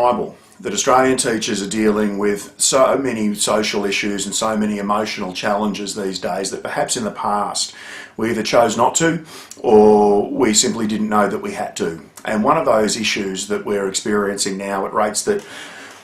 undeniable that Australian teachers are dealing with so many social issues and so many emotional challenges these days that perhaps in the past we either chose not to or we simply didn't know that we had to. And one of those issues that we're experiencing now at rates that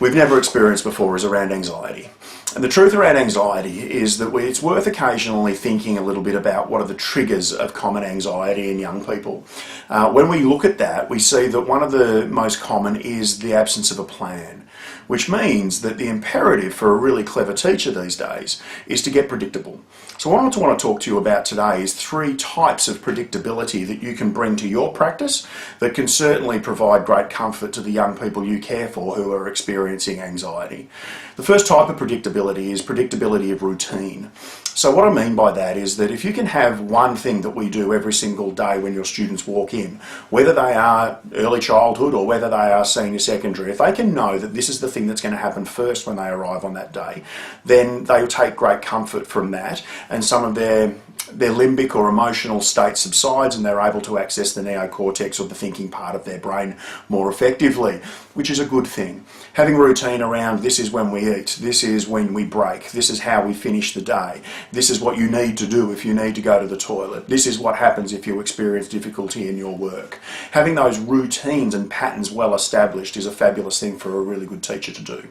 we've never experienced before is around anxiety. And the truth around anxiety is that it's worth occasionally thinking a little bit about what are the triggers of common anxiety in young people. When we look at that, we see that one of the most common is the absence of a plan, which means that the imperative for a really clever teacher these days is to get predictable. So what I want to talk to you about today is 3 types of predictability that you can bring to your practice that can certainly provide great comfort to the young people you care for who are experiencing anxiety. The first type of predictability is predictability of routine. So what I mean by that is that if you can have one thing that we do every single day when your students walk in, whether they are early childhood or whether they are senior secondary, if they can know that this is the thing that's going to happen first when they arrive on that day, then they will take great comfort from that, and some of their limbic or emotional state subsides and they're able to access the neocortex or the thinking part of their brain more effectively, which is a good thing. Having routine around this is when we eat, this is when we break, this is how we finish the day, this is what you need to do if you need to go to the toilet, this is what happens if you experience difficulty in your work. Having those routines and patterns well established is a fabulous thing for a really good teacher to do.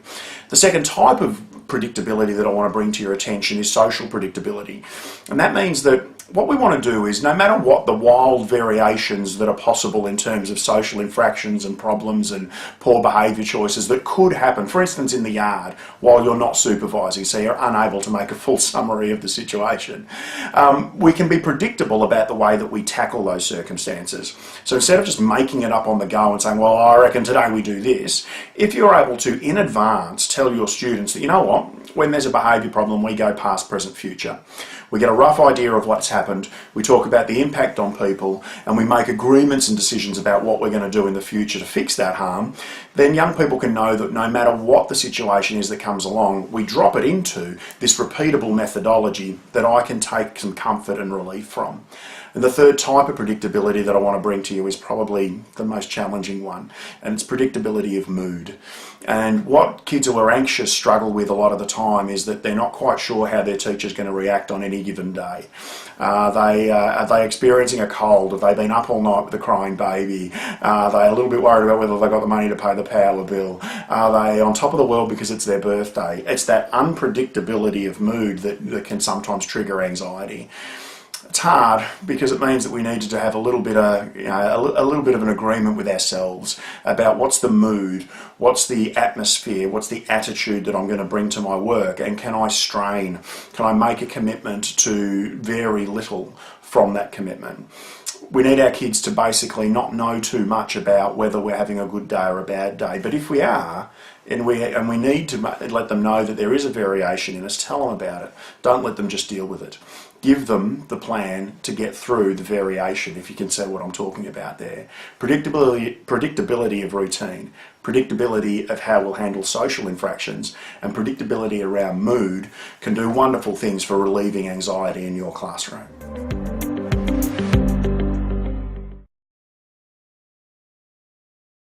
The second type of predictability that I want to bring to your attention is social predictability. And that means that what we want to do is, no matter what the wild variations that are possible in terms of social infractions and problems and poor behaviour choices that could happen, for instance in the yard while you're not supervising, so you're unable to make a full summary of the situation, we can be predictable about the way that we tackle those circumstances. So instead of just making it up on the go and saying, well, I reckon today we do this, if you're able to in advance tell your students that, you know what, when there's a behaviour problem we go past, present, future. We get a rough idea of what's happened, we talk about the impact on people, and we make agreements and decisions about what we're going to do in the future to fix that harm, then young people can know that no matter what the situation is that comes along, we drop it into this repeatable methodology that I can take some comfort and relief from. And the third type of predictability that I want to bring to you is probably the most challenging one, and it's predictability of mood. And what kids who are anxious struggle with a lot of the time is that they're not quite sure how their teacher's going to react on any given day. Are they experiencing a cold? Have they been up all night with a crying baby? Are they a little bit worried about whether they've got the money to pay the power bill? Are they on top of the world because it's their birthday? It's that unpredictability of mood that can sometimes trigger anxiety. It's hard because it means that we need to have a little bit of an agreement with ourselves about what's the mood, what's the atmosphere, what's the attitude that I'm going to bring to my work, and can I strain? Can I make a commitment to very little from that commitment? We need our kids to basically not know too much about whether we're having a good day or a bad day, but if we are, and we need to let them know that there is a variation in us, tell them about it. Don't let them just deal with it. Give them the plan to get through the variation, if you can see what I'm talking about there. Predictability of routine, predictability of how we'll handle social infractions, and predictability around mood can do wonderful things for relieving anxiety in your classroom.